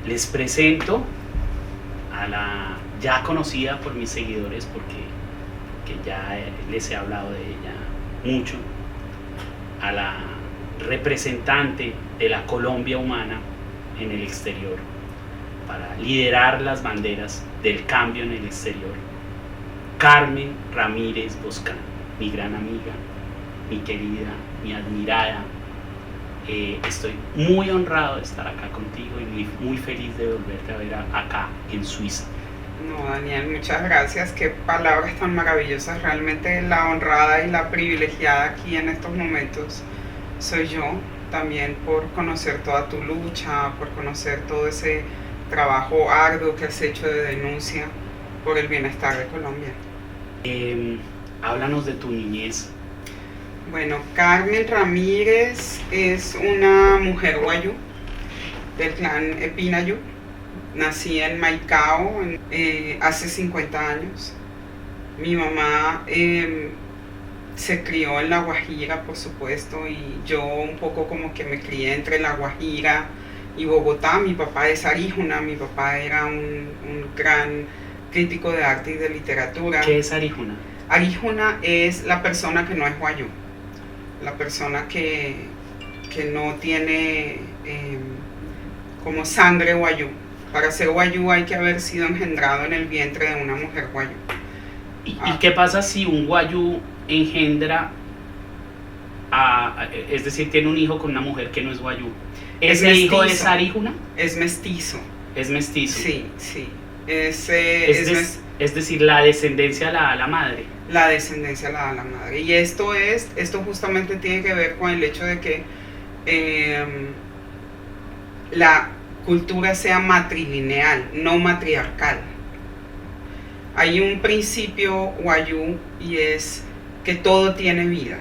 Les presento a la ya conocida por mis seguidores, porque que ya les he hablado de ella mucho, a la representante de la Colombia humana en el exterior, para liderar las banderas del cambio en el exterior, Carmen Ramírez Boscán, mi gran amiga, mi querida, mi admirada. Estoy muy honrado de estar acá contigo y muy feliz de volverte a ver acá en Suiza. No, Daniel, muchas gracias. Qué palabras tan maravillosas. Realmente la honrada y la privilegiada aquí en estos momentos soy yo, también por conocer toda tu lucha, por conocer todo ese trabajo arduo que has hecho de denuncia por el bienestar de Colombia. Háblanos de tu niñez. Bueno, Carmen Ramírez es una mujer guayú del clan Epinayú. Nací en Maicao hace 50 años. Mi mamá se crió en La Guajira, por supuesto, y yo un poco como que me crié entre La Guajira y Bogotá. Mi papá es Aríjuna, mi papá era un gran crítico de arte y de literatura. ¿Qué es Aríjuna? Aríjuna es la persona que no es guayú, la persona que no tiene como sangre guayú. Para ser guayú hay que haber sido engendrado en el vientre de una mujer guayú. ¿Y qué pasa si un guayú engendra, es decir, tiene un hijo con una mujer que no es guayú? ¿Ese hijo es Aríjuna? Es mestizo. Es mestizo. Sí, sí. Es decir, la descendencia la da la madre. La descendencia la da la madre. Y esto justamente tiene que ver con el hecho de que la cultura sea matrilineal, no matriarcal. Hay un principio guayú y es que todo tiene vida.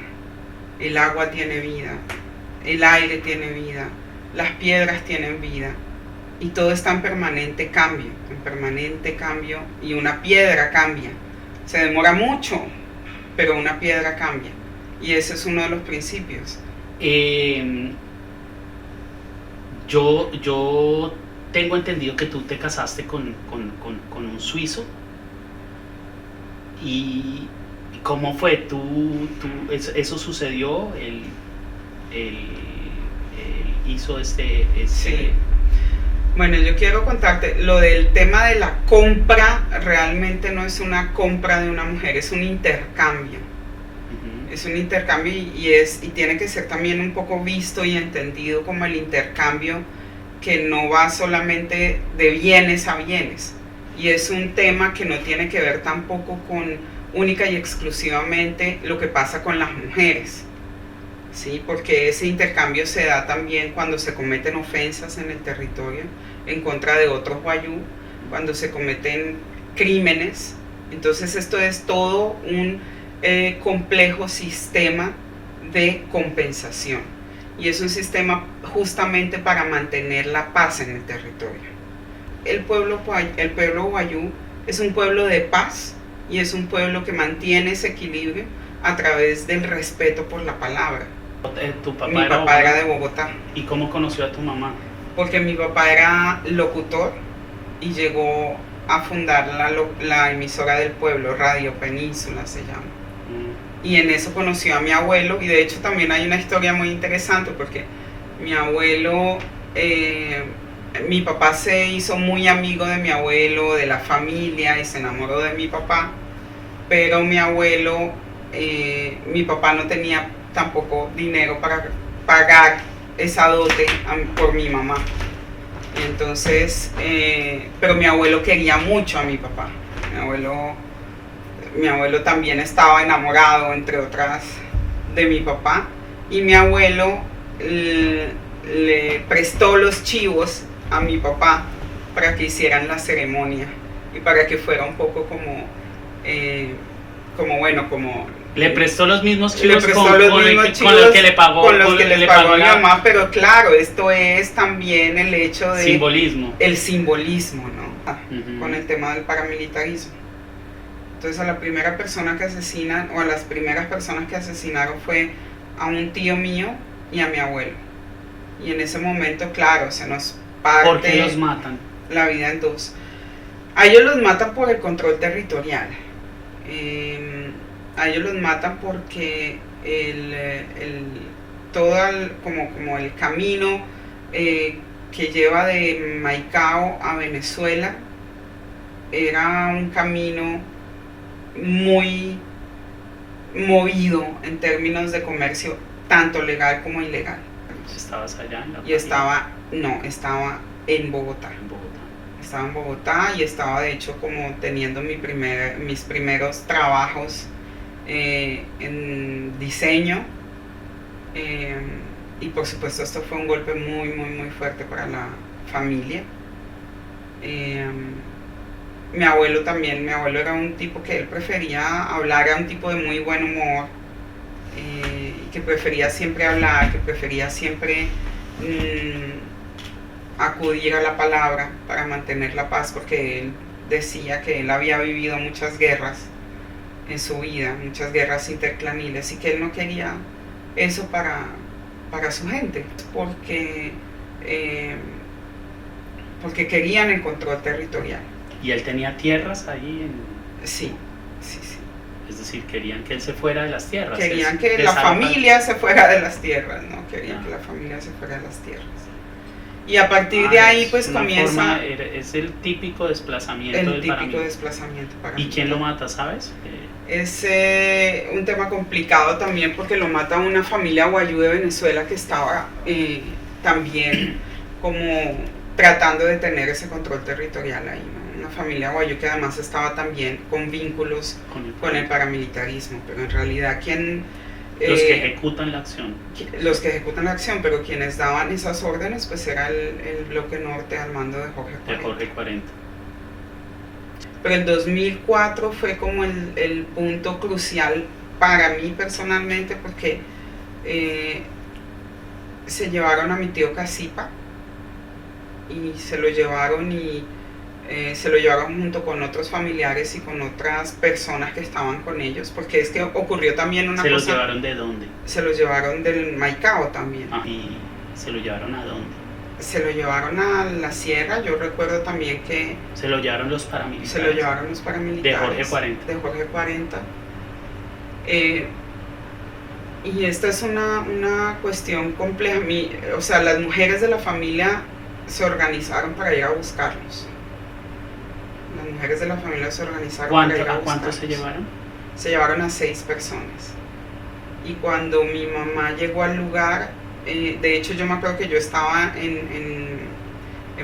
El agua tiene vida, el aire tiene vida, las piedras tienen vida y todo está en permanente cambio, y una piedra cambia. Se demora mucho, pero una piedra cambia y ese es uno de los principios. Yo tengo entendido que tú te casaste con un suizo. ¿Y cómo fue? ¿Eso sucedió? ¿Él hizo Sí. Bueno, yo quiero contarte, lo del tema de la compra realmente no es una compra de una mujer, es un intercambio. Es un intercambio y tiene que ser también un poco visto y entendido como el intercambio que no va solamente de bienes a bienes. Y es un tema que no tiene que ver tampoco con única y exclusivamente lo que pasa con las mujeres, ¿sí? Porque ese intercambio se da también cuando se cometen ofensas en el territorio en contra de otros guayú, cuando se cometen crímenes. Entonces esto es todo un complejo sistema de compensación y es un sistema justamente para mantener la paz en el territorio. El pueblo guayú es un pueblo de paz y es un pueblo que mantiene ese equilibrio a través del respeto por la palabra. Mi papá era de Bogotá. ¿Y cómo conoció a tu mamá? Porque mi papá era locutor y llegó a fundar la emisora del pueblo, Radio Península se llama. Y en eso conoció a mi abuelo, y de hecho también hay una historia muy interesante porque mi abuelo, mi papá se hizo muy amigo de mi abuelo, de la familia, y se enamoró de mi papá, pero mi abuelo, mi papá no tenía tampoco dinero para pagar esa dote por mi mamá. Y entonces, pero mi abuelo quería mucho a mi papá. Mi abuelo también estaba enamorado, entre otras, de mi papá, y mi abuelo le prestó los chivos a mi papá para que hicieran la ceremonia y para que fuera un poco como le prestó los mismos chivos con los que le pagó a mi mamá, pero claro, esto es también el hecho de el simbolismo, ¿no? Con el tema del paramilitarismo. Entonces a la primera persona que asesinan, o a las primeras personas que asesinaron fue a un tío mío y a mi abuelo. Y en ese momento, claro, se nos ¿Por qué los matan? La vida en dos. A ellos los matan por el control territorial. A ellos los matan porque como el camino que lleva de Maicao a Venezuela era un camino muy movido en términos de comercio, tanto legal como ilegal. ¿Estabas allá en la Y estaba en Bogotá. Estaba en Bogotá y estaba de hecho como teniendo mis primeros trabajos en diseño. Y por supuesto esto fue un golpe muy, muy, muy fuerte para la familia. Mi abuelo era un tipo que él prefería hablar, era un tipo de muy buen humor, que prefería siempre hablar, que prefería siempre acudir a la palabra para mantener la paz, porque él decía que él había vivido muchas guerras en su vida, muchas guerras interclaniles, y que él no quería eso para su gente, porque querían el control territorial. ¿Y él tenía tierras ahí? Sí. Es decir, querían que él se fuera de las tierras. Querían que la familia se fuera de las tierras, ¿no? Querían que la familia se fuera de las tierras. Y a partir de ahí pues comienza... Es el típico desplazamiento del típico desplazamiento ¿Y quién lo mata, sabes? Es un tema complicado también porque lo mata una familia guayú de Venezuela que estaba también como tratando de tener ese control territorial ahí, ¿no? Una familia guayú que además estaba también con vínculos con el paramilitarismo, pero en realidad los que ejecutan la acción. Los que ejecutan la acción, pero quienes daban esas órdenes pues era el bloque norte al mando de Jorge 40. De Jorge 40. Pero el 2004 fue como el punto crucial para mí personalmente porque se llevaron a mi tío Cacipa y se lo llevaron junto con otros familiares y con otras personas que estaban con ellos, porque es que ocurrió también una cosa. ¿Se los llevaron de dónde? Se los llevaron del Maicao también. ¿Y se lo llevaron a dónde? Se lo llevaron a la sierra. Yo recuerdo también que se lo llevaron los paramilitares. Se lo llevaron los paramilitares. De Jorge 40. De Jorge 40. Y esta es una cuestión compleja. O sea, las mujeres de la familia se organizaron para ir a buscarlos. Las mujeres de la familia se organizaron para ir a buscarlos. ¿Cuántos se llevaron? Se llevaron a 6 personas. Y cuando mi mamá llegó al lugar, de hecho yo me acuerdo que yo estaba en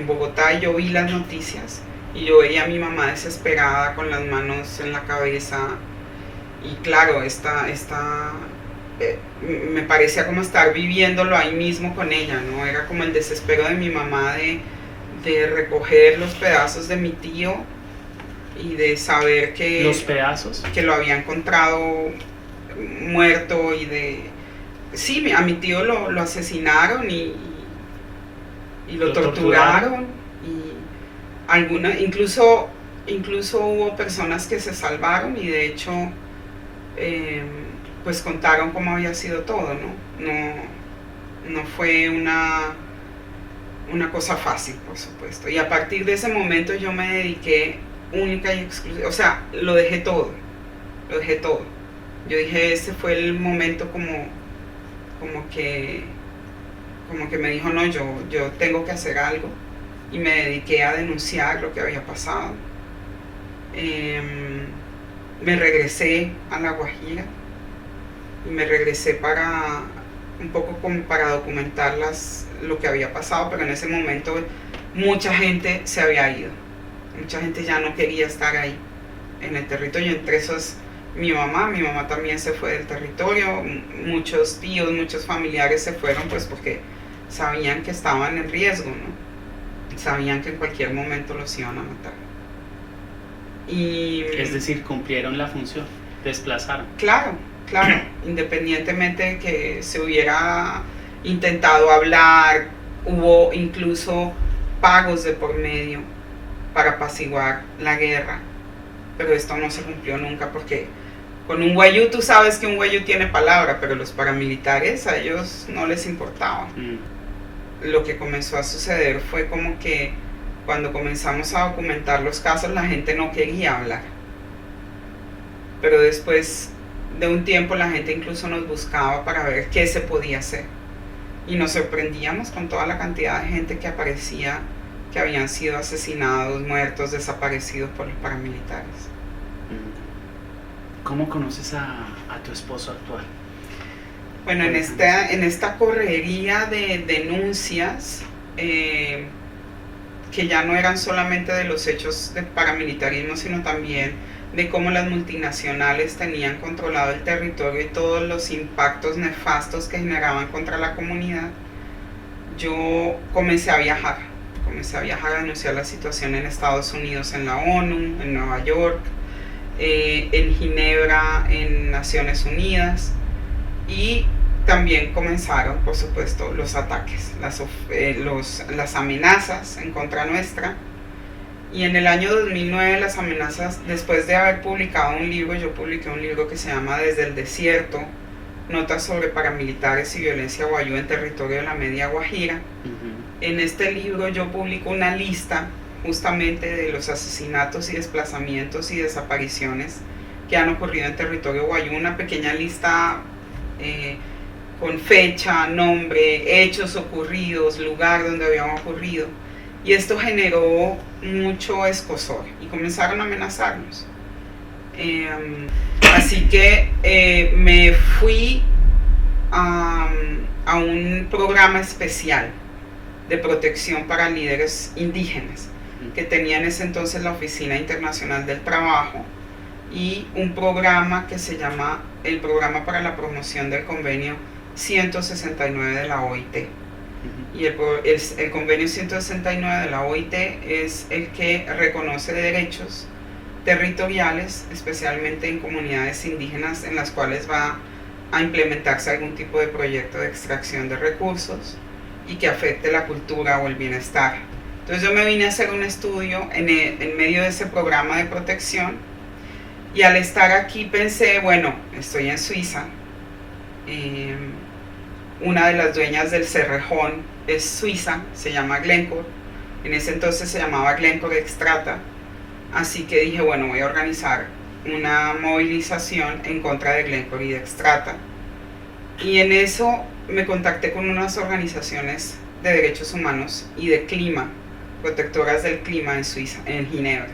Bogotá y yo vi las noticias y yo veía a mi mamá desesperada con las manos en la cabeza y claro, me parecía como estar viviéndolo ahí mismo con ella, ¿no? Era como el desespero de mi mamá de recoger los pedazos de mi tío y de saber que... ¿Los pedazos? Que lo había encontrado muerto y de... Sí, a mi tío lo asesinaron y lo torturaron y incluso hubo personas que se salvaron y de hecho pues contaron cómo había sido todo, ¿no? No fue una cosa fácil, por supuesto. Y a partir de ese momento yo me dediqué única y exclusiva, o sea, lo dejé todo. Yo dije, ese fue el momento como que me dijo, no, yo tengo que hacer algo, y me dediqué a denunciar lo que había pasado. Me regresé a La Guajira y me regresé para un poco como para documentar lo que había pasado, pero en ese momento mucha gente se había ido, mucha gente ya no quería estar ahí en el territorio, entre esos mi mamá también se fue del territorio, muchos tíos, muchos familiares se fueron pues porque sabían que estaban en riesgo, ¿no? Sabían que en cualquier momento los iban a matar. Es decir, cumplieron la función, desplazaron. Claro, independientemente de que se hubiera intentado hablar, hubo incluso pagos de por medio para apaciguar la guerra, pero esto no se cumplió nunca porque con un guayú tú sabes que un guayú tiene palabra, pero los paramilitares a ellos no les importaba. lo que comenzó a suceder fue como que cuando comenzamos a documentar los casos, la gente no quería hablar. Pero después de un tiempo la gente incluso nos buscaba para ver qué se podía hacer. Y nos sorprendíamos con toda la cantidad de gente que aparecía, que habían sido asesinados, muertos, desaparecidos por los paramilitares. ¿Cómo conoces a tu esposo actual? Bueno, en esta correría de denuncias, que ya no eran solamente de los hechos de paramilitarismo, sino también de cómo las multinacionales tenían controlado el territorio y todos los impactos nefastos que generaban contra la comunidad, yo comencé a viajar a denunciar la situación en Estados Unidos, en la ONU, en Nueva York, en Ginebra, en Naciones Unidas, y también comenzaron, por supuesto, los ataques, las amenazas en contra nuestra. Y en el año 2009 las amenazas, después de haber publicado un libro, yo publiqué un libro que se llama Desde el Desierto, Notas sobre paramilitares y violencia wayuu en territorio de la Media Guajira. En este libro yo publico una lista justamente de los asesinatos y desplazamientos y desapariciones que han ocurrido en territorio wayuu, una pequeña lista con fecha, nombre, hechos ocurridos, lugar donde habían ocurrido. Y esto generó mucho escozor y comenzaron a amenazarnos. Así que me fui a un programa especial de protección para líderes indígenas que tenía en ese entonces la Oficina Internacional del Trabajo, y un programa que se llama el Programa para la Promoción del Convenio 169 de la OIT. Y el convenio 169 de la OIT es el que reconoce derechos territoriales, especialmente en comunidades indígenas en las cuales va a implementarse algún tipo de proyecto de extracción de recursos y que afecte la cultura o el bienestar. Entonces yo me vine a hacer un estudio en medio de ese programa de protección, y al estar aquí pensé, bueno, estoy en Suiza, una de las dueñas del Cerrejón es suiza, se llama Glencore, en ese entonces se llamaba Glencore Extrata, así que dije, bueno, voy a organizar una movilización en contra de Glencore y de Extrata, y en eso me contacté con unas organizaciones de derechos humanos y de clima, protectoras del clima en Suiza, en Ginebra.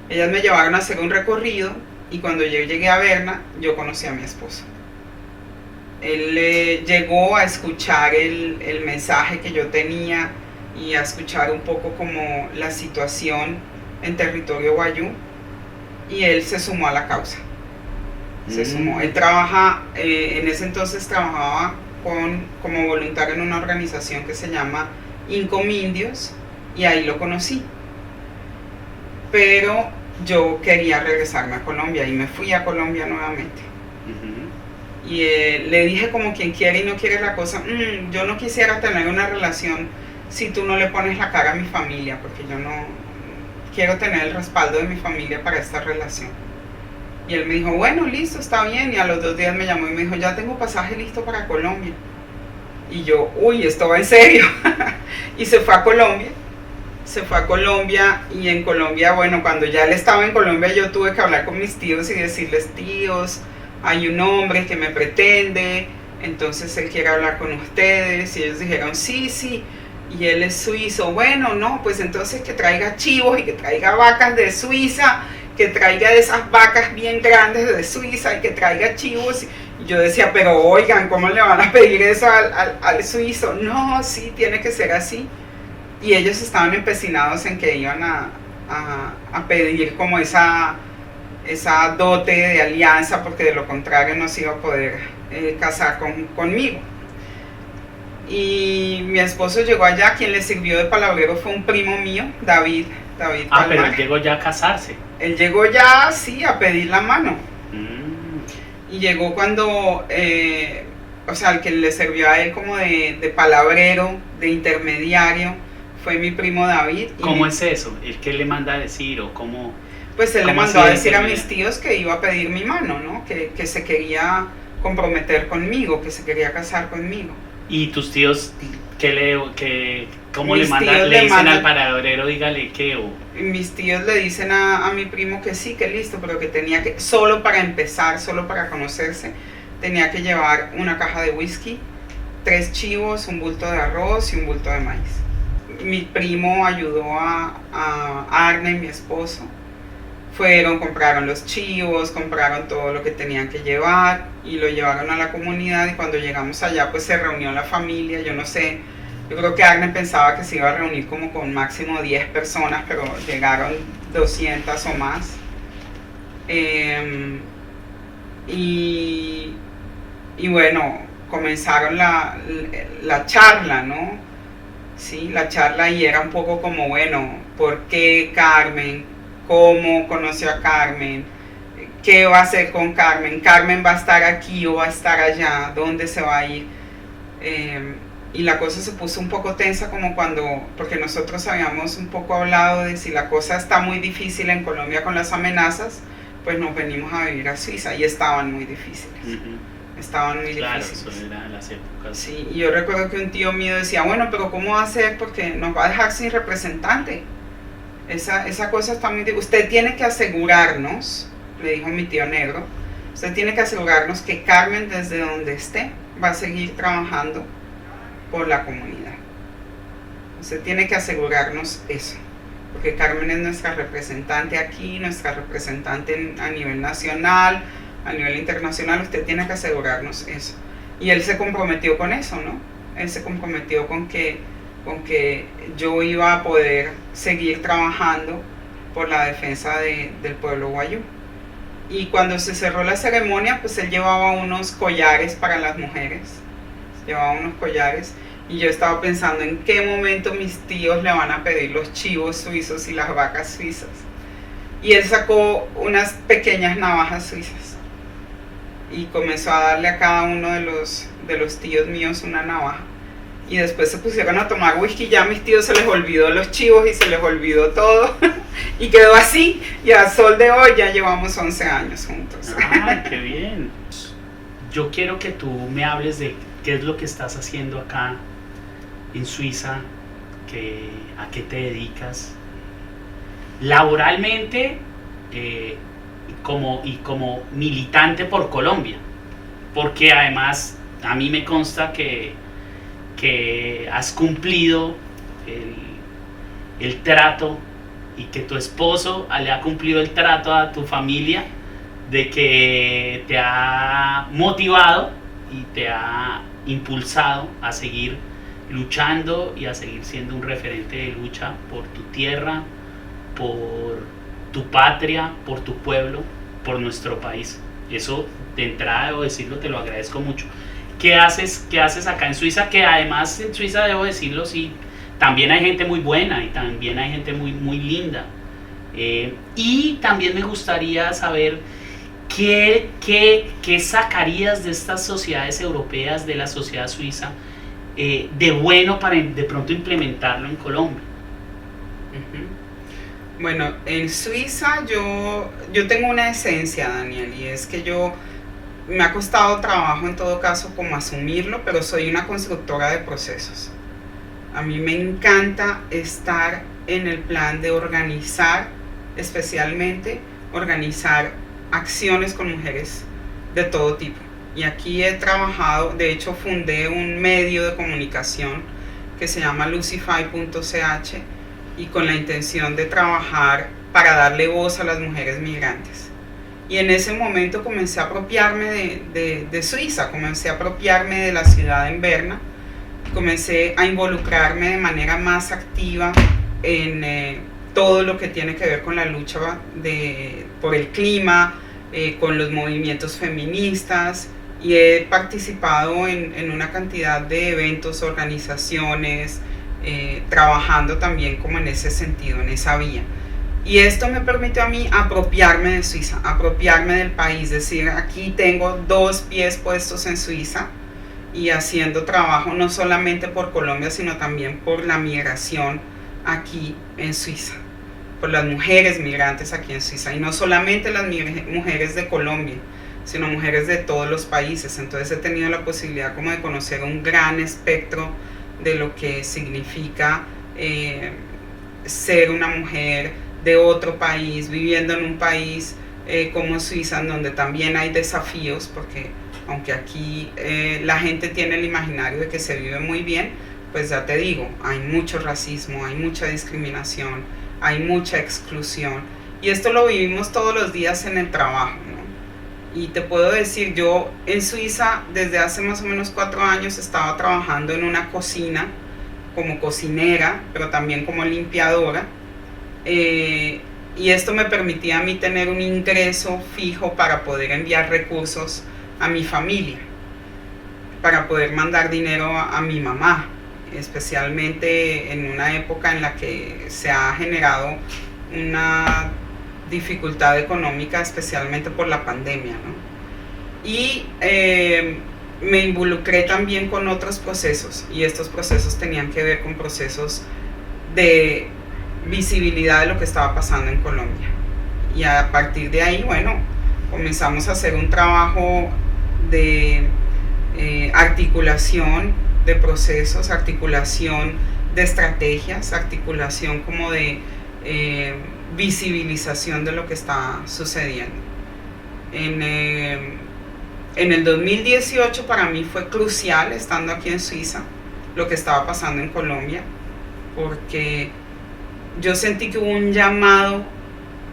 Ellas me llevaron a hacer un recorrido, y cuando yo llegué a Berna, yo conocí a mi esposo. Él llegó a escuchar el mensaje que yo tenía y a escuchar un poco como la situación en territorio wayuu, y él se sumó a la causa. Se sumó. Él trabaja, en ese entonces trabajaba como voluntario en una organización que se llama Incomindios, y ahí lo conocí. Pero yo quería regresarme a Colombia y me fui a Colombia nuevamente. Y le dije como quien quiere y no quiere la cosa, yo no quisiera tener una relación si tú no le pones la cara a mi familia, porque yo no quiero tener el respaldo de mi familia para esta relación. Y él me dijo, bueno, listo, está bien, y a los 2 días me llamó y me dijo, ya tengo pasaje listo para Colombia. Y yo, uy, esto va en serio. Y se fue a Colombia. Y en Colombia, bueno, cuando ya él estaba en Colombia, yo tuve que hablar con mis tíos y decirles, tíos, hay un hombre que me pretende, entonces él quiere hablar con ustedes. Y ellos dijeron, sí, y él es suizo. Bueno, no, pues entonces que traiga chivos y que traiga vacas de Suiza, que traiga de esas vacas bien grandes de Suiza y que traiga chivos. Y yo decía, pero oigan, ¿cómo le van a pedir eso al suizo? No, sí, tiene que ser así. Y ellos estaban empecinados en que iban a pedir como esa dote de alianza, porque de lo contrario no se iba a poder casar conmigo. Y mi esposo llegó allá, quien le sirvió de palabrero fue un primo mío, David Palmar. Pero él llegó ya a casarse. Él llegó ya, sí, a pedir la mano. Y llegó cuando, el que le sirvió a él como de palabrero, de intermediario, fue mi primo David. ¿Cómo es eso? ¿El qué le manda a decir o cómo? Pues él le mandó a decir a mis tíos que iba a pedir mi mano, ¿no? Que se quería comprometer conmigo, que se quería casar conmigo. ¿Y tus tíos ¿Cómo Mis le tíos le dicen mandan- al paradero, dígale qué? O, Y mis tíos le dicen a mi primo que sí, que listo, pero que tenía que, solo para empezar, solo para conocerse, tenía que llevar una caja de whisky, 3 chivos, un bulto de arroz y un bulto de maíz. Mi primo ayudó a Arne, mi esposo. Fueron, compraron los chivos, compraron todo lo que tenían que llevar y lo llevaron a la comunidad, y cuando llegamos allá pues se reunió la familia. Yo no sé, yo creo que Arne pensaba que se iba a reunir como con máximo 10 personas, pero llegaron 200 o más. Y bueno, comenzaron la charla, ¿no? Sí, la charla, y era un poco como, bueno, ¿por qué Carmen? ¿Cómo conoció a Carmen? ¿Qué va a hacer con Carmen? ¿Carmen va a estar aquí o va a estar allá? ¿Dónde se va a ir? Y la cosa se puso un poco tensa, como porque nosotros habíamos un poco hablado de si la cosa está muy difícil en Colombia con las amenazas, pues nos venimos a vivir a Suiza, y estaban muy difíciles. Estaban muy difíciles. Claro, eso era las épocas. Sí, y yo recuerdo que un tío mío decía, bueno, pero ¿cómo va a ser? Porque nos va a dejar sin representante. Esa cosa está muy difícil. Usted tiene que asegurarnos, le dijo mi tío negro, usted tiene que asegurarnos que Carmen, desde donde esté, va a seguir trabajando por la comunidad. Usted tiene que asegurarnos eso, porque Carmen es nuestra representante aquí, nuestra representante a nivel nacional, a nivel internacional. Usted tiene que asegurarnos eso. Y él se comprometió con eso, ¿no? Él se comprometió con que yo iba a poder seguir trabajando por la defensa del pueblo wayuu. Y cuando se cerró la ceremonia, pues él llevaba unos collares para las mujeres, llevaba unos collares, y yo estaba pensando en qué momento mis tíos le van a pedir los chivos suizos y las vacas suizas. Y él sacó unas pequeñas navajas suizas y comenzó a darle a cada uno de los tíos míos una navaja. Y después se pusieron a tomar whisky. Ya a mis tíos se les olvidó los chivos y se les olvidó todo. Y quedó así. Y a sol de hoy ya llevamos 11 años juntos. ¡Ay, qué bien! Yo quiero que tú me hables de qué es lo que estás haciendo acá en Suiza, a qué te dedicas laboralmente, como militante por Colombia. Porque además a mí me consta que has cumplido el trato, y que tu esposo le ha cumplido el trato a tu familia, de que te ha motivado y te ha impulsado a seguir luchando y a seguir siendo un referente de lucha por tu tierra, por tu patria, por tu pueblo, por nuestro país. Eso, de entrada, debo decirlo, te lo agradezco mucho. ¿Qué haces acá en Suiza? Que además en Suiza, debo decirlo, sí, también hay gente muy buena y también hay gente muy, muy linda. Y también me gustaría saber qué sacarías de estas sociedades europeas, de la sociedad suiza, de bueno para de pronto implementarlo en Colombia. Bueno, en Suiza yo tengo una esencia, Daniel, y es que me ha costado trabajo en todo caso como asumirlo, pero soy una constructora de procesos. A mí me encanta estar en el plan de organizar, especialmente organizar acciones con mujeres de todo tipo. Y aquí he trabajado, de hecho fundé un medio de comunicación que se llama lucify.ch, y con la intención de trabajar para darle voz a las mujeres migrantes. Y en ese momento comencé a apropiarme de Suiza, comencé a apropiarme de la ciudad en Berna, comencé a involucrarme de manera más activa en todo lo que tiene que ver con la lucha por el clima, con los movimientos feministas, y he participado en una cantidad de eventos, organizaciones, trabajando también como en ese sentido, en esa vía. Y esto me permitió a mí apropiarme de Suiza, apropiarme del país, decir, aquí tengo 2 pies puestos en Suiza y haciendo trabajo no solamente por Colombia, sino también por la migración aquí en Suiza, por las mujeres migrantes aquí en Suiza, y no solamente las mujeres de Colombia, sino mujeres de todos los países. Entonces he tenido la posibilidad como de conocer un gran espectro de lo que significa ser una mujer de otro país, viviendo en un país como Suiza, en donde también hay desafíos, porque aunque aquí la gente tiene el imaginario de que se vive muy bien, pues ya te digo, hay mucho racismo, hay mucha discriminación, hay mucha exclusión, y esto lo vivimos todos los días en el trabajo, ¿no? Y te puedo decir, yo en Suiza desde hace más o menos 4 años estaba trabajando en una cocina como cocinera, pero también como limpiadora, y esto me permitía a mí tener un ingreso fijo para poder enviar recursos a mi familia, para poder mandar dinero a mi mamá, especialmente en una época en la que se ha generado una dificultad económica, especialmente por la pandemia, ¿no? Y me involucré también con otros procesos, y estos procesos tenían que ver con procesos de visibilidad de lo que estaba pasando en Colombia. Y a partir de ahí, bueno, comenzamos a hacer un trabajo de articulación de procesos, articulación de estrategias, articulación como de visibilización de lo que está sucediendo. En el 2018 para mí fue crucial, estando aquí en Suiza, lo que estaba pasando en Colombia, porque yo sentí que hubo un llamado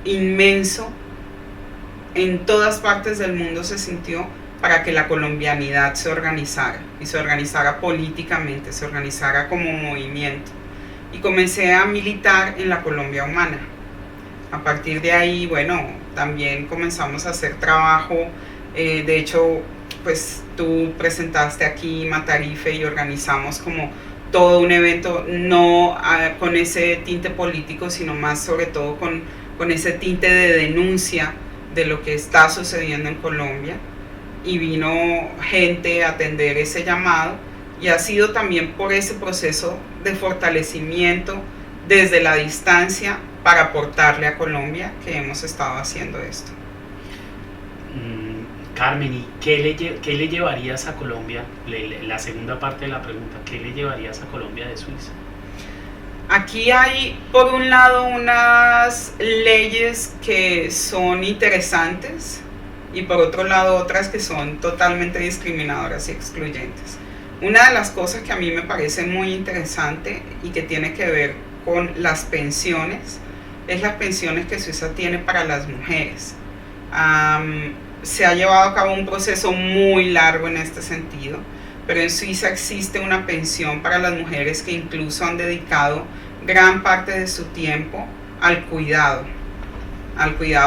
inmenso, en todas partes del mundo se sintió, para que la colombianidad se organizara, y se organizara políticamente, se organizara como movimiento. Y comencé a militar en la Colombia Humana. A partir de ahí, bueno, también comenzamos a hacer trabajo, de hecho, pues tú presentaste aquí Matarife y organizamos como todo un evento, no con ese tinte político, sino más sobre todo con ese tinte de denuncia de lo que está sucediendo en Colombia. Y vino gente a atender ese llamado, y ha sido también por ese proceso de fortalecimiento desde la distancia para aportarle a Colombia que hemos estado haciendo esto. Carmen, ¿y qué le llevarías a Colombia? La segunda parte de la pregunta, ¿qué le llevarías a Colombia de Suiza? Aquí hay, por un lado, unas leyes que son interesantes, y por otro lado otras que son totalmente discriminadoras y excluyentes. Una de las cosas que a mí me parece muy interesante y que tiene que ver con las pensiones, es las pensiones que Suiza tiene para las mujeres. Se ha llevado a cabo un proceso muy largo en este sentido, pero en Suiza existe una pensión para las mujeres que incluso han dedicado gran parte de su tiempo al cuidado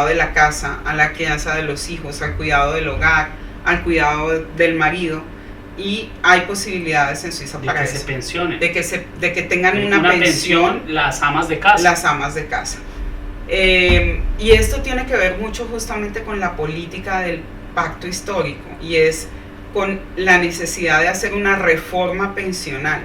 de la casa, a la crianza de los hijos, al cuidado del hogar, al cuidado del marido, y hay posibilidades en Suiza para eso. De que se pensionen. De que tengan una pensión las amas de casa. Las amas de casa. Y esto tiene que ver mucho justamente con la política del pacto histórico, y es con la necesidad de hacer una reforma pensional.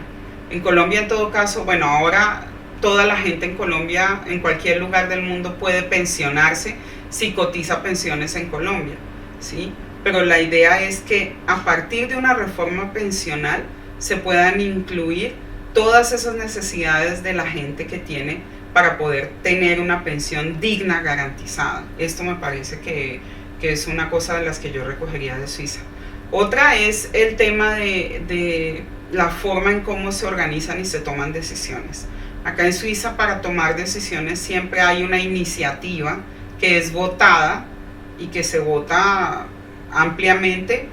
En Colombia, en todo caso, bueno, ahora toda la gente en Colombia, en cualquier lugar del mundo, puede pensionarse si cotiza pensiones en Colombia, ¿sí? Pero la idea es que a partir de una reforma pensional se puedan incluir todas esas necesidades de la gente que tiene para poder tener una pensión digna, garantizada. Esto me parece que es una cosa de las que yo recogería de Suiza. Otra es el tema de la forma en cómo se organizan y se toman decisiones. Acá en Suiza, para tomar decisiones siempre hay una iniciativa que es votada y que se vota ampliamente,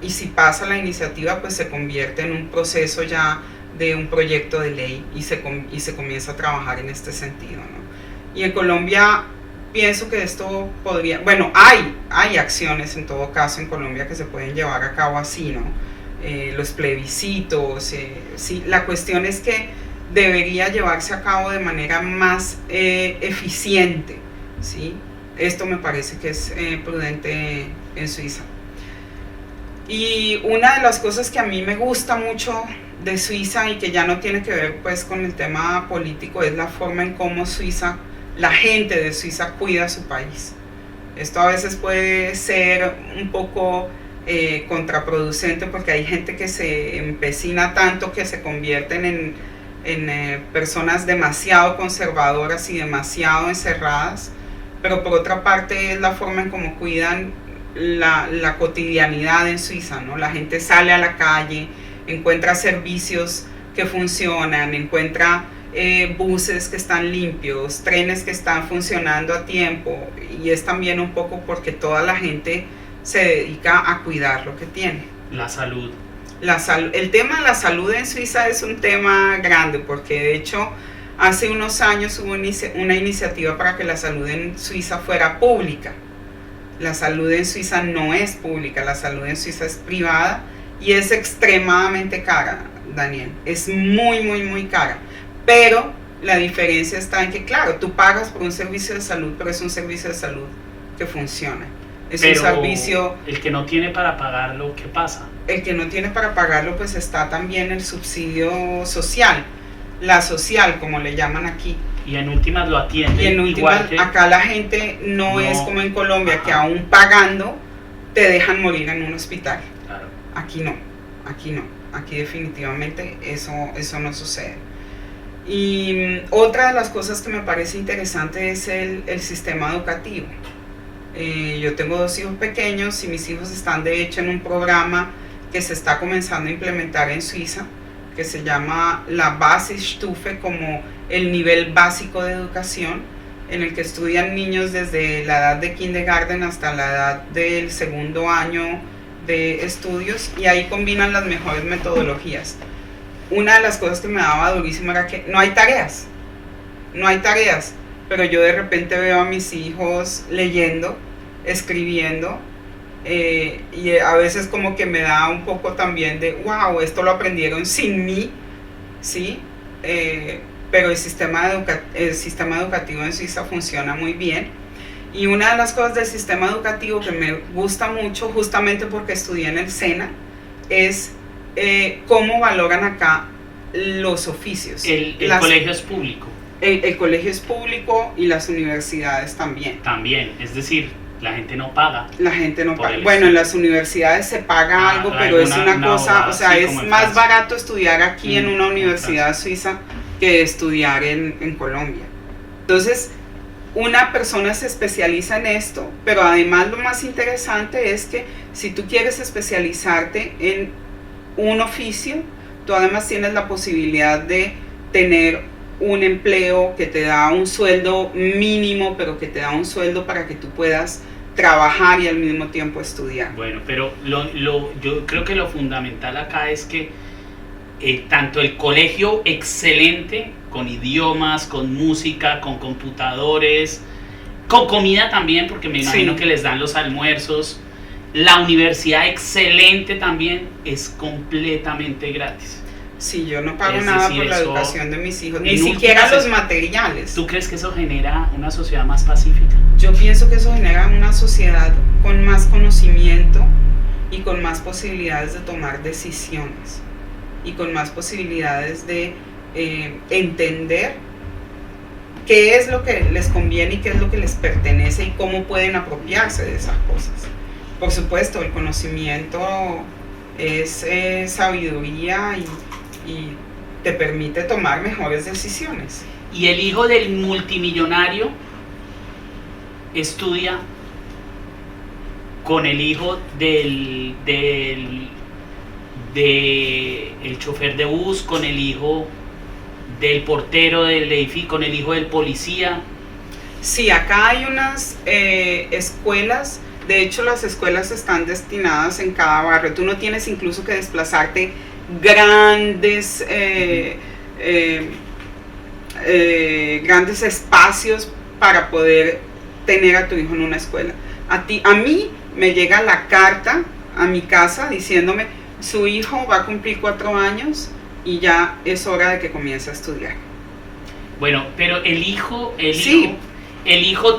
y si pasa la iniciativa pues se convierte en un proceso ya de un proyecto de ley, y se comienza a trabajar en este sentido, ¿no? Y en Colombia pienso que esto podría, bueno, hay acciones en todo caso en Colombia que se pueden llevar a cabo así, ¿no? Los plebiscitos, sí, la cuestión es que debería llevarse a cabo de manera más eficiente, ¿sí? Esto me parece que es prudente en Suiza. Y una de las cosas que a mí me gusta mucho de Suiza, y que ya no tiene que ver pues con el tema político, es la forma en cómo la gente de Suiza cuida su país. Esto a veces puede ser un poco contraproducente, porque hay gente que se empecina tanto que se convierten en personas demasiado conservadoras y demasiado encerradas, pero por otra parte es la forma en cómo cuidan la cotidianidad en Suiza, ¿no? La gente sale a la calle, encuentra servicios que funcionan, encuentra buses que están limpios, trenes que están funcionando a tiempo, y es también un poco porque toda la gente se dedica a cuidar lo que tiene. La salud. El tema de la salud en Suiza es un tema grande, porque de hecho hace unos años hubo una iniciativa para que la salud en Suiza fuera pública. La salud en Suiza no es pública, la salud en Suiza es privada y es extremadamente cara, Daniel. Es muy, muy, muy cara. Pero la diferencia está en que, claro, tú pagas por un servicio de salud, pero es un servicio de salud que funciona. Es pero un servicio... el que no tiene para pagarlo, ¿qué pasa? El que no tiene para pagarlo, pues está también el subsidio social, la social, como le llaman aquí. Y en últimas lo atienden. Y en últimas, acá la gente no es como en Colombia, que aún pagando te dejan morir en un hospital. Claro. Aquí no, aquí definitivamente eso no sucede. Y otra de las cosas que me parece interesante es el sistema educativo. Yo tengo 2 hijos pequeños y mis hijos están de hecho en un programa que se está comenzando a implementar en Suiza, que se llama la Basisstufe, como el nivel básico de educación, en el que estudian niños desde la edad de kindergarten hasta la edad del 2º año de estudios, y ahí combinan las mejores metodologías. Una de las cosas que me daba durísimo era que no hay tareas, pero yo de repente veo a mis hijos leyendo, escribiendo, y a veces como que me da un poco también de wow, esto lo aprendieron sin mí, ¿sí? Pero el sistema educativo en Suiza funciona muy bien. Y una de las cosas del sistema educativo que me gusta mucho, justamente porque estudié en el SENA, es cómo valoran acá los oficios. El colegio es público. El colegio es público y las universidades también. También, es decir, la gente no paga. La gente no paga. Bueno, en las universidades se paga algo, pero es una cosa, o sea, es más barato estudiar aquí en una universidad suiza que estudiar en Colombia. Entonces, una persona se especializa en esto, pero además lo más interesante es que si tú quieres especializarte en un oficio, tú además tienes la posibilidad de tener un empleo que te da un sueldo mínimo, pero que te da un sueldo para que tú puedas trabajar y al mismo tiempo estudiar. Bueno, pero yo creo que lo fundamental acá es que tanto el colegio excelente, con idiomas, con música, con computadores, con comida también, porque me imagino que les dan los almuerzos, la universidad excelente también, es completamente gratis. Sí, yo no pago nada por la educación de mis hijos, ni siquiera los materiales. ¿Tú crees que eso genera una sociedad más pacífica? Yo pienso que eso genera una sociedad con más conocimiento y con más posibilidades de tomar decisiones y con más posibilidades de entender qué es lo que les conviene y qué es lo que les pertenece y cómo pueden apropiarse de esas cosas. Por supuesto, el conocimiento es sabiduría y te permite tomar mejores decisiones. Y el hijo del multimillonario estudia con el hijo del chofer de bus, con el hijo del portero del edificio, con el hijo del policía. Sí, acá hay unas escuelas. De hecho, las escuelas están destinadas en cada barrio. Tú no tienes incluso que desplazarte grandes espacios para poder tener a tu hijo en una escuela. A mí me llega la carta a mi casa diciéndome: su hijo va a cumplir 4 años y ya es hora de que comience a estudiar. Bueno, pero el hijo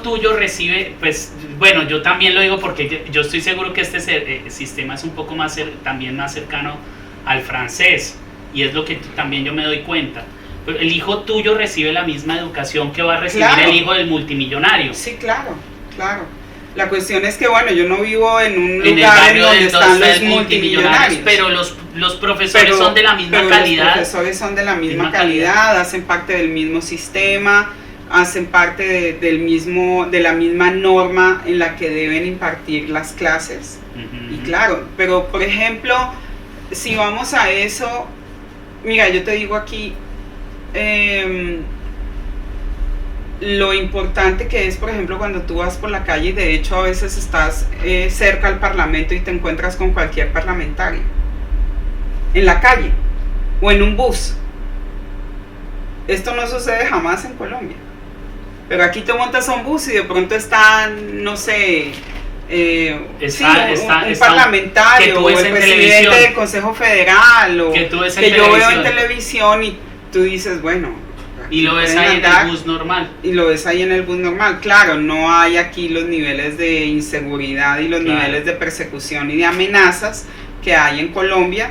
tuyo recibe, pues, bueno, yo también lo digo porque yo estoy seguro que este sistema es un poco también más cercano al francés, y es lo que también yo me doy cuenta. Pero el hijo tuyo recibe la misma educación que va a recibir el hijo del multimillonario. Sí, claro. La cuestión es que, bueno, yo no vivo en un En lugar el en barrio donde de están los multimillonarios, pero los profesores son de la misma calidad. Los profesores son de la misma calidad, hacen parte del mismo sistema, hacen parte de la misma norma en la que deben impartir las clases. Y claro, pero por ejemplo, si vamos a eso, mira, yo te digo aquí, lo importante que es, por ejemplo, cuando tú vas por la calle y de hecho a veces estás cerca al Parlamento y te encuentras con cualquier parlamentario en la calle o en un bus. Esto no sucede jamás en Colombia, pero aquí te montas a un bus y de pronto están, no sé, un parlamentario o el presidente del Consejo Federal o que yo veo en televisión y tú dices, bueno, y lo ves ahí en el bus normal. Y lo ves ahí en el bus normal. Claro, no hay aquí los niveles de inseguridad y los niveles de persecución y de amenazas que hay en Colombia.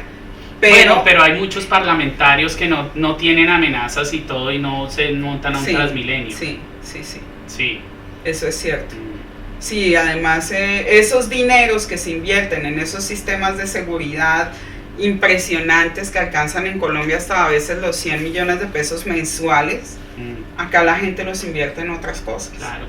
Pero hay muchos parlamentarios que no tienen amenazas y todo y no se montan a un Transmilenio. Sí. Eso es cierto. Sí, además esos dineros que se invierten en esos sistemas de seguridad impresionantes que alcanzan en Colombia hasta a veces los 100 millones de pesos mensuales, acá la gente los invierte en otras cosas. Claro.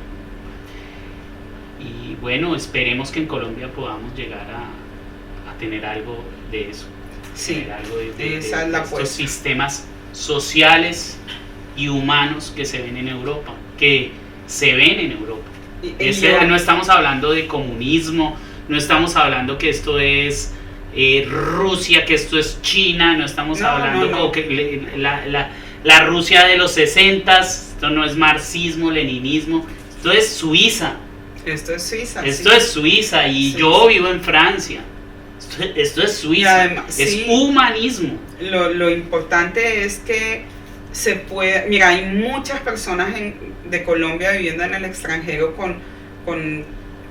Y bueno, esperemos que en Colombia podamos llegar a tener algo de eso. Sí, tener algo de esa es la estos sistemas sociales y humanos que se ven en Europa, No estamos hablando de comunismo, no estamos hablando que esto es Rusia, que esto es China, no estamos hablando como que la Rusia de los 60, esto no es marxismo, leninismo, esto es Suiza. Esto es Suiza y yo vivo en Francia. Esto es Suiza, además, es humanismo. Lo importante es que se puede, mira, hay muchas personas de Colombia viviendo en el extranjero con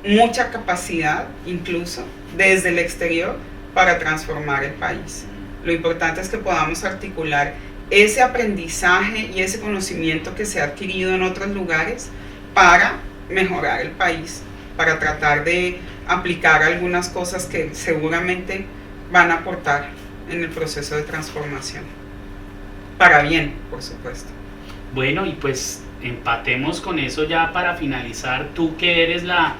mucha capacidad, incluso desde el exterior, para transformar el país. Lo importante es que podamos articular ese aprendizaje y ese conocimiento que se ha adquirido en otros lugares para mejorar el país, para tratar de aplicar algunas cosas que seguramente van a aportar en el proceso de transformación. Para bien, por supuesto. Bueno, y pues empatemos con eso ya para finalizar. Tú que eres la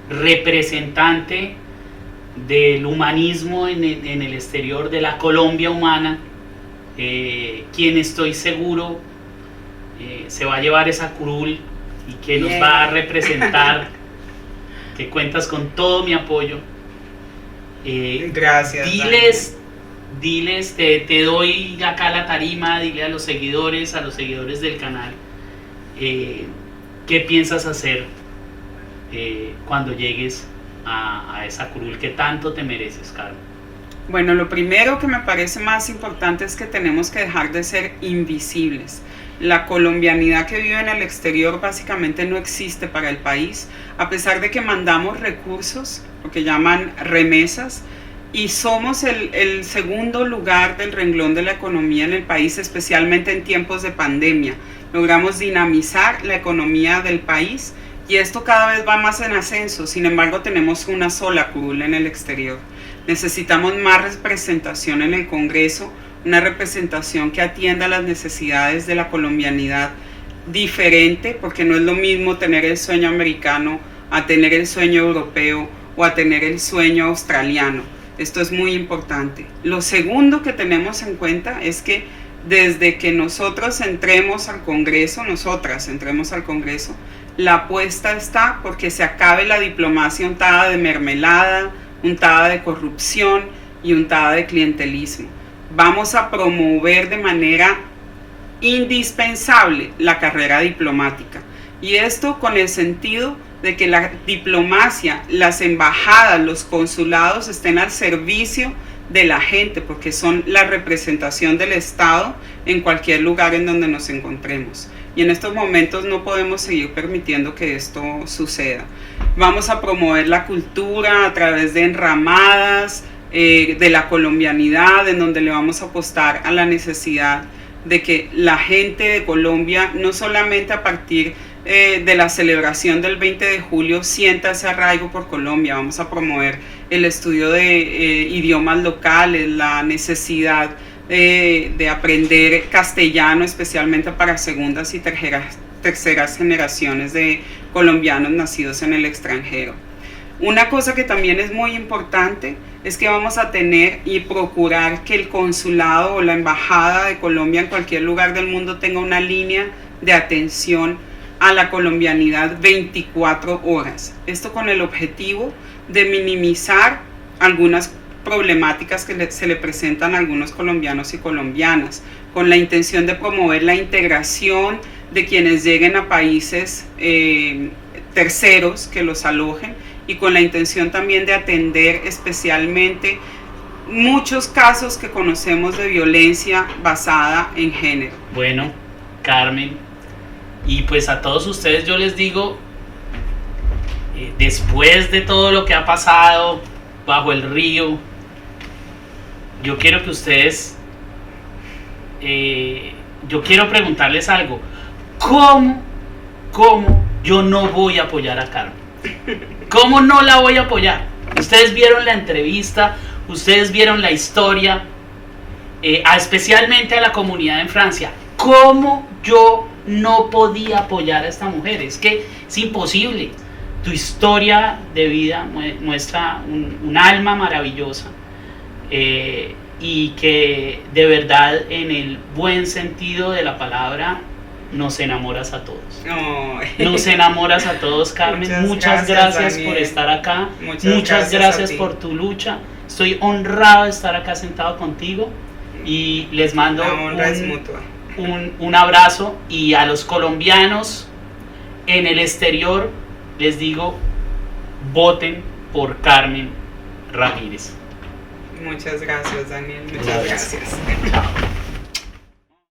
representante del humanismo en el exterior, de la Colombia humana, quien estoy seguro se va a llevar esa curul y que nos va a representar, que cuentas con todo mi apoyo. Gracias. Diles, te doy acá la tarima, dile a los seguidores del canal, qué piensas hacer cuando llegues a esa curul que tanto te mereces, Carmen. Bueno, lo primero que me parece más importante es que tenemos que dejar de ser invisibles. La colombianidad que vive en el exterior básicamente no existe para el país, a pesar de que mandamos recursos, lo que llaman remesas, y somos el segundo lugar del renglón de la economía en el país, especialmente en tiempos de pandemia. Logramos dinamizar la economía del país y esto cada vez va más en ascenso. Sin embargo, tenemos una sola curul en el exterior. Necesitamos más representación en el Congreso, una representación que atienda las necesidades de la colombianidad diferente, porque no es lo mismo tener el sueño americano a tener el sueño europeo o a tener el sueño australiano. Esto es muy importante. Lo segundo que tenemos en cuenta es que desde que nosotros entremos al Congreso, la apuesta está porque se acabe la diplomacia untada de mermelada, untada de corrupción y untada de clientelismo. Vamos a promover de manera indispensable la carrera diplomática. Y esto con el sentido de que la diplomacia, las embajadas, los consulados estén al servicio de la gente, porque son la representación del Estado en cualquier lugar en donde nos encontremos. Y en estos momentos no podemos seguir permitiendo que esto suceda. Vamos a promover la cultura a través de enramadas de la colombianidad, en donde le vamos a apostar a la necesidad de que la gente de Colombia, no solamente a partir de la celebración del 20 de julio sienta ese arraigo por Colombia. Vamos a promover el estudio de idiomas locales, la necesidad de aprender castellano, especialmente para segundas y terceras generaciones de colombianos nacidos en el extranjero. Una cosa que también es muy importante es que vamos a tener y procurar que el consulado o la embajada de Colombia en cualquier lugar del mundo tenga una línea de atención a la colombianidad 24 horas. Esto con el objetivo de minimizar algunas problemáticas que se le presentan a algunos colombianos y colombianas, con la intención de promover la integración de quienes lleguen a países terceros que los alojen, y con la intención también de atender especialmente muchos casos que conocemos de violencia basada en género. Bueno, Carmen, y pues a todos ustedes yo les digo, después de todo lo que ha pasado bajo el río, yo quiero que ustedes, yo quiero preguntarles algo. ¿Cómo yo no voy a apoyar a Carmen? ¿Cómo no la voy a apoyar? Ustedes vieron la entrevista, ustedes vieron la historia, especialmente a la comunidad en Francia. ¿Cómo yo no podía apoyar a esta mujer? Es que es imposible. Tu historia de vida muestra un alma maravillosa, y que de verdad, en el buen sentido de la palabra, nos enamoras a todos. Oh. Nos enamoras a todos, Carmen. Muchas gracias por estar acá. Muchas gracias por tu lucha. Estoy honrado de estar acá sentado contigo, y les mando un abrazo. Y a los colombianos en el exterior les digo, voten por Carmen Ramírez. Muchas gracias, Daniel. Muchas gracias. Chao.